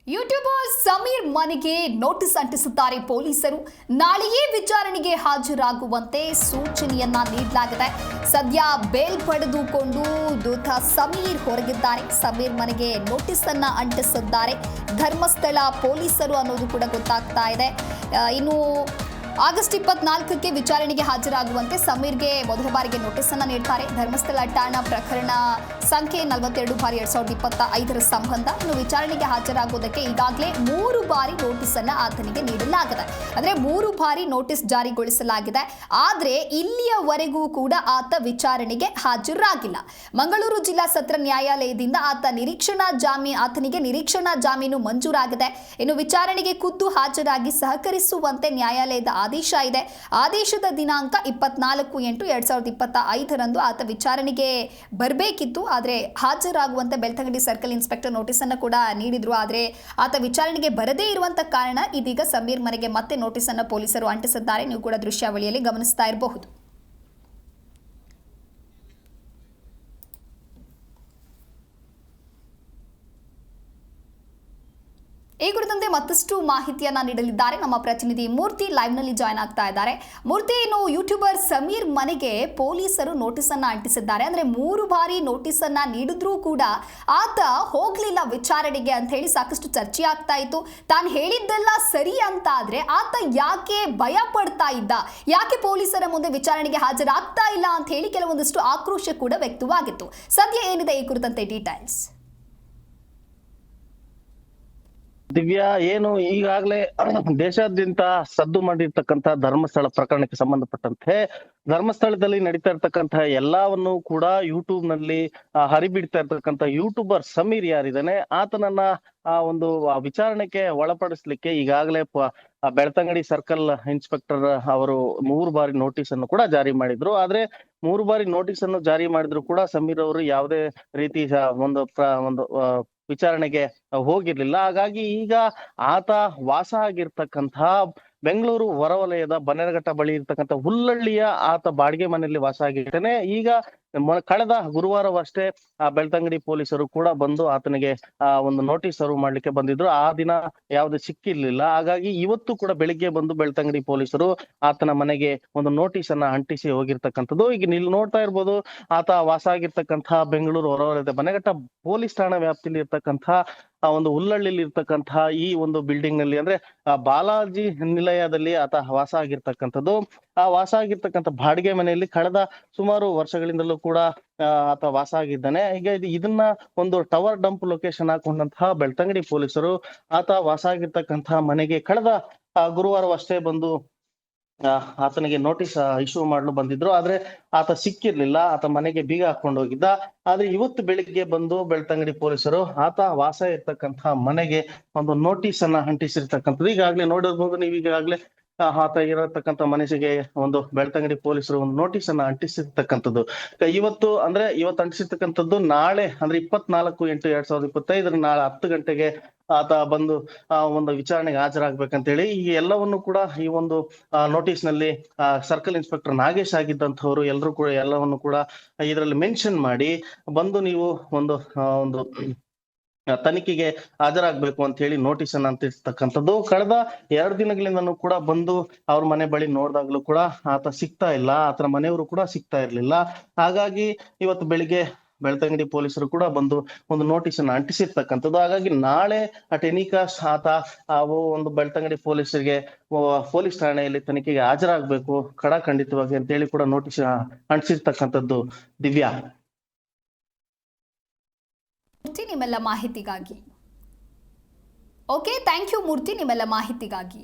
YouTuber Sameer ಮನೆಗೆ notice ಅಂಟಿಸುತ್ತಾರೆ ಪೊಲೀಸರು. ನಾಳೆಯೇ ವಿಚಾರಣೆಗೆ ಹಾಜರಾಗುವಂತೆ ಸೂಚನೆಯನ್ನ ನೀಡಲಾಗಿದೆ. ಸದ್ಯ ಬೇಲ್ ಪಡೆದುಕೊಂಡು ದೂತ ಸಮೀರ್ ಹೊರಗಿದ್ದಾರೆ. ಸಮೀರ್ ಮನೆಗೆ ನೋಟಿಸ್ ಅನ್ನ ಅಂಟಿಸಿದ್ದಾರೆ ಧರ್ಮಸ್ಥಳ ಪೊಲೀಸರು ಅನ್ನೋದು ಕೂಡ ಗೊತ್ತಾಗ್ತಾ ಇದೆ. ಇನ್ನು ಆಗಸ್ಟ್ 24ಕ್ಕೆ ವಿಚಾರಣೆಗೆ ಹಾಜರಾಗುವಂತೆ ಸಮೀರ್ಗೆ ಮೊದಲ ಬಾರಿಗೆ ನೋಟಿಸ್ ಅನ್ನು ನೀಡುತ್ತಾರೆ. ಧರ್ಮಸ್ಥಳ ಠಾಣಾ ಪ್ರಕರಣ ಸಂಖ್ಯೆ 42/2025 ಸಂಬಂಧ ಇನ್ನು ವಿಚಾರಣೆಗೆ ಹಾಜರಾಗುವುದಕ್ಕೆ ಈಗಾಗಲೇ 3 ಬಾರಿ ನೋಟಿಸ್ ಅನ್ನು ಆತನಿಗೆ ನೀಡಲಾಗಿದೆ. ಅಂದರೆ 3 ಬಾರಿ ನೋಟಿಸ್ ಜಾರಿಗೊಳಿಸಲಾಗಿದೆ. ಆದರೆ ಇಲ್ಲಿಯವರೆಗೂ ಕೂಡ ಆತ ವಿಚಾರಣೆಗೆ ಹಾಜರಾಗಿಲ್ಲ. ಮಂಗಳೂರು ಜಿಲ್ಲಾ ಸತ್ರ ನ್ಯಾಯಾಲಯದಿಂದ ಆತನಿಗೆ ನಿರೀಕ್ಷಣಾ ಜಾಮೀನು ಮಂಜೂರಾಗಿದೆ. ಇನ್ನು ವಿಚಾರಣೆಗೆ ಖುದ್ದು ಹಾಜರಾಗಿ ಸಹಕರಿಸುವಂತೆ ನ್ಯಾಯಾಲಯದ ಆದೇಶ ಇದೆ. ಆದೇಶದ ದಿನಾಂಕ 24/8/2025 ಆತ ವಿಚಾರಣೆಗೆ ಬರಬೇಕಿತ್ತು. ಆದರೆ ಹಾಜರಾಗುವಂತೆ ಬೆಳ್ತಂಗಡಿ ಸರ್ಕಲ್ ಇನ್ಸ್ಪೆಕ್ಟರ್ ನೋಟಿಸ್ ಅನ್ನು ಕೂಡ ನೀಡಿದ್ರು. ಆದರೆ ಆತ ವಿಚಾರಣೆಗೆ ಬರದೇ ಇರುವಂತ ಕಾರಣ ಇದೀಗ ಸಮೀರ್ ಮನೆಗೆ ಮತ್ತೆ ನೋಟಿಸ್ ಅನ್ನು ಪೊಲೀಸರು ಅಂಟಿಸಿದ್ದಾರೆ. ನೀವು ಕೂಡ ದೃಶ್ಯಾವಳಿಯಲ್ಲಿ ಗಮನಿಸ್ತಾ ಇರಬಹುದು. ಈ ಕುರಿತಂತೆ ಮತ್ತಷ್ಟು ಮಾಹಿತಿಯನ್ನ ನೀಡಲಿದ್ದಾರೆ ನಮ್ಮ ಪ್ರತಿನಿಧಿ ಮೂರ್ತಿ. ಲೈವ್ ನಲ್ಲಿ ಜಾಯ್ನ್ ಆಗ್ತಾ ಇದ್ದಾರೆ. ಮೂರ್ತಿ, ಇನ್ನು ಯೂಟ್ಯೂಬರ್ ಸಮೀರ್ ಮನೆಗೆ ಪೊಲೀಸರು ನೋಟಿಸ್ ಅನ್ನ ಅಂಟಿಸಿದ್ದಾರೆ. ಅಂದ್ರೆ 3 ಬಾರಿ ನೋಟಿಸ್ ಅನ್ನ ನೀಡಿದ್ರೂ ಕೂಡ ಆತ ಹೋಗ್ಲಿಲ್ಲ ವಿಚಾರಣೆಗೆ ಅಂತ ಹೇಳಿ ಸಾಕಷ್ಟು ಚರ್ಚೆ ಆಗ್ತಾ ಇತ್ತು. ತಾನು ಹೇಳಿದ್ದೆಲ್ಲ ಸರಿ ಅಂತ ಆದ್ರೆ ಆತ ಯಾಕೆ ಭಯ ಪಡ್ತಾ ಇದ್ದ, ಯಾಕೆ ಪೊಲೀಸರ ಮುಂದೆ ವಿಚಾರಣೆಗೆ ಹಾಜರಾಗ್ತಾ ಇಲ್ಲ ಅಂತ ಹೇಳಿ ಕೆಲವೊಂದಿಷ್ಟು ಆಕ್ರೋಶ ಕೂಡ ವ್ಯಕ್ತವಾಗಿತ್ತು. ಸದ್ಯ ಏನಿದೆ ಈ ಕುರಿತಂತೆ ಡೀಟೇಲ್ಸ್? ದಿವ್ಯಾ, ಏನು ಈಗಾಗಲೇ ದೇಶಾದ್ಯಂತ ಸದ್ದು ಮಾಡಿರ್ತಕ್ಕಂಥ ಧರ್ಮಸ್ಥಳ ಪ್ರಕರಣಕ್ಕೆ ಸಂಬಂಧಪಟ್ಟಂತೆ ಧರ್ಮಸ್ಥಳದಲ್ಲಿ ನಡೀತಾ ಇರ್ತಕ್ಕಂತಹ ಎಲ್ಲವನ್ನು ಕೂಡ ಯೂಟ್ಯೂಬ್ ನಲ್ಲಿ ಹರಿಬಿಡ್ತಾ ಇರ್ತಕ್ಕಂಥ ಯೂಟ್ಯೂಬರ್ ಸಮೀರ್ ಯಾರಿದ್ದಾನೆ ಆತನನ್ನ ಒಂದು ವಿಚಾರಣೆಗೆ ಒಳಪಡಿಸ್ಲಿಕ್ಕೆ ಈಗಾಗಲೇ ಬೆಳ್ತಂಗಡಿ ಸರ್ಕಲ್ ಇನ್ಸ್ಪೆಕ್ಟರ್ ಅವರು 3 ಬಾರಿ ನೋಟಿಸ್ ಅನ್ನು ಕೂಡ ಜಾರಿ ಮಾಡಿದ್ರು. ಆದ್ರೆ 3 ಬಾರಿ ನೋಟಿಸ್ ಅನ್ನು ಜಾರಿ ಮಾಡಿದ್ರು ಕೂಡ ಸಮೀರ್ ಅವರು ಯಾವುದೇ ರೀತಿ ಒಂದು ವಿಚಾರಣೆಗೆ ಹೋಗಿರ್ಲಿಲ್ಲ. ಹಾಗಾಗಿ ಈಗ ಆತ ವಾಸ ಆಗಿರ್ತಕ್ಕಂತಹ ಬೆಂಗಳೂರು ಹೊರವಲಯದ ಬನ್ನೇರಘಟ್ಟ ಬಳಿ ಇರ್ತಕ್ಕಂಥ ಹುಲ್ಲಳ್ಳಿಯ ಆತ ಬಾಡಿಗೆ ಮನೆಯಲ್ಲಿ ವಾಸ ಆಗಿರ್ತಾನೆ. ಈಗ ಕಳೆದ ಗುರುವಾರವಷ್ಟೇ ಬೆಳ್ತಂಗಡಿ ಪೊಲೀಸರು ಕೂಡ ಬಂದು ಆತನಿಗೆ ಒಂದು ನೋಟಿಸ್ ಸರ್ವ್ ಮಾಡ್ಲಿಕ್ಕೆ ಬಂದಿದ್ರು. ಆ ದಿನ ಯಾವ್ದು ಸಿಕ್ಕಿರ್ಲಿಲ್ಲ. ಹಾಗಾಗಿ ಇವತ್ತು ಕೂಡ ಬೆಳಿಗ್ಗೆ ಬಂದು ಬೆಳ್ತಂಗಡಿ ಪೊಲೀಸರು ಆತನ ಮನೆಗೆ ಒಂದು ನೋಟಿಸ್ ಅನ್ನ ಅಂಟಿಸಿ ಹೋಗಿರ್ತಕ್ಕಂಥದ್ದು. ಈಗ ನೀವು ನೋಡ್ತಾ ಇರ್ಬೋದು, ಆತ ವಾಸ ಆಗಿರ್ತಕ್ಕಂತಹ ಬೆಂಗಳೂರು ಹೊರವಲಯದ ಬನ್ನೇರಘಟ್ಟ ಪೊಲೀಸ್ ಠಾಣಾ ವ್ಯಾಪ್ತಿಯಲ್ಲಿ ಇರ್ತಕ್ಕಂಥ ಒಂದು ಹುಲ್ಲಳ್ಳಿಲಿ ಇರ್ತಕ್ಕಂತಹ ಈ ಒಂದು ಬಿಲ್ಡಿಂಗ್ ನಲ್ಲಿ ಅಂದ್ರೆ ಬಾಲಾಜಿ ನಿಲಯದಲ್ಲಿ ಆತ ವಾಸ ಆಗಿರ್ತಕ್ಕಂಥದ್ದು. ಆ ವಾಸ ಆಗಿರ್ತಕ್ಕಂಥ ಬಾಡಿಗೆ ಮನೆಯಲ್ಲಿ ಕಳೆದ ಸುಮಾರು ವರ್ಷಗಳಿಂದಲೂ ಕೂಡ ಆತ ವಾಸ ಆಗಿದ್ದಾನೆ. ಈಗ ಇದನ್ನ ಒಂದು ಟವರ್ ಡಂಪ್ ಲೊಕೇಶನ್ ಹಾಕೊಂಡಂತಹ ಬೆಳ್ತಂಗಡಿ ಪೊಲೀಸರು ಆತ ವಾಸ ಆಗಿರ್ತಕ್ಕಂತಹ ಮನೆಗೆ ಕಳೆದ ಗುರುವಾರವಷ್ಟೇ ಬಂದು ಆತನಿಗೆ ನೋಟಿಸ್ ಇಶ್ಯೂ ಮಾಡಲು ಬಂದಿದ್ರು. ಆದ್ರೆ ಆತ ಸಿಕ್ಕಿರ್ಲಿಲ್ಲ. ಆತ ಮನೆಗೆ ಬೀಗ ಹಾಕೊಂಡು ಹೋಗಿದ್ದ. ಆದ್ರೆ ಇವತ್ತು ಬೆಳಿಗ್ಗೆ ಬಂದು ಬೆಳ್ತಂಗಡಿ ಪೊಲೀಸರು ಆತ ವಾಸ ಇರ್ತಕ್ಕಂತಹ ಮನೆಗೆ ಒಂದು ನೋಟಿಸ್ ಅನ್ನ ಅಂಟಿಸಿರ್ತಕ್ಕಂಥದ್ದು. ಈಗಾಗ್ಲೇ ನೋಡಿರ್ಬೋದು ನೀವು, ಈಗಾಗ್ಲೇ ಆತ ಇರತಕ್ಕಂಥ ಮನಸ್ಸಿಗೆ ಒಂದು ಬೆಳ್ತಂಗಡಿ ಪೊಲೀಸರು ಒಂದು ನೋಟಿಸ್ ಅನ್ನ ಅಂಟಿಸಿರ್ತಕ್ಕಂಥದ್ದು. ಇವತ್ತು ಅಂಟಿಸಿರ್ತಕ್ಕಂಥದ್ದು ನಾಳೆ ಅಂದ್ರೆ 24/8/2025 ನಾಳೆ 10 ಗಂಟೆಗೆ ಆತ ಬಂದು ಒಂದು ವಿಚಾರಣೆಗೆ ಹಾಜರಾಗ್ಬೇಕಂತ ಹೇಳಿ ಈ ಎಲ್ಲವನ್ನು ಕೂಡ ಈ ಒಂದು ನೋಟಿಸ್ ನಲ್ಲಿ ಸರ್ಕಲ್ ಇನ್ಸ್ಪೆಕ್ಟರ್ ನಾಗೇಶ್ ಆಗಿದ್ದಂಥವ್ರು ಎಲ್ಲರೂ ಕೂಡ ಎಲ್ಲವನ್ನು ಕೂಡ ಇದರಲ್ಲಿ ಮೆನ್ಷನ್ ಮಾಡಿ ಬಂದು ನೀವು ಒಂದು ತನಿಖೆಗೆ ಹಾಜರಾಗ್ಬೇಕು ಅಂತ ಹೇಳಿ ನೋಟಿಸ್ ಅನ್ನ ಅಂತಿರ್ತಕ್ಕಂಥದ್ದು. ಕಳೆದ 2 ದಿನಗಳಿಂದನೂ ಕೂಡ ಬಂದು ಅವ್ರ ಮನೆ ಬಳಿ ನೋಡಿದಾಗ್ಲೂ ಕೂಡ ಆತ ಸಿಗ್ತಾ ಇಲ್ಲ, ಆತನ ಮನೆಯವರು ಕೂಡ ಸಿಗ್ತಾ ಇರ್ಲಿಲ್ಲ. ಹಾಗಾಗಿ ಇವತ್ತು ಬೆಳಿಗ್ಗೆ ಬೆಳ್ತಂಗಡಿ ಪೊಲೀಸರು ಕೂಡ ಬಂದು ಒಂದು ನೋಟಿಸ್ ಅನ್ನ ಅಂಟಿಸಿರ್ತಕ್ಕಂಥದ್ದು. ಹಾಗಾಗಿ ನಾಳೆ ಟೆನಿಕಾಸ್ ಆತ ಒಂದು ಬೆಳ್ತಂಗಡಿ ಪೊಲೀಸರಿಗೆ ಪೊಲೀಸ್ ಠಾಣೆಯಲ್ಲಿ ತನಿಖೆಗೆ ಹಾಜರಾಗ್ಬೇಕು ಖಂಡಿತವಾಗಿ ಅಂತ ಹೇಳಿ ಕೂಡ ನೋಟಿಸ್ ಅಂಟಿಸಿರ್ತಕ್ಕಂಥದ್ದು. ದಿವ್ಯಾ, ನಿಮ್ಮೆಲ್ಲ ಮಾಹಿತಿಗಾಗಿ ಥ್ಯಾಂಕ್ ಯು ಮೂರ್ತಿ, ನಿಮ್ಮೆಲ್ಲ ಮಾಹಿತಿಗಾಗಿ.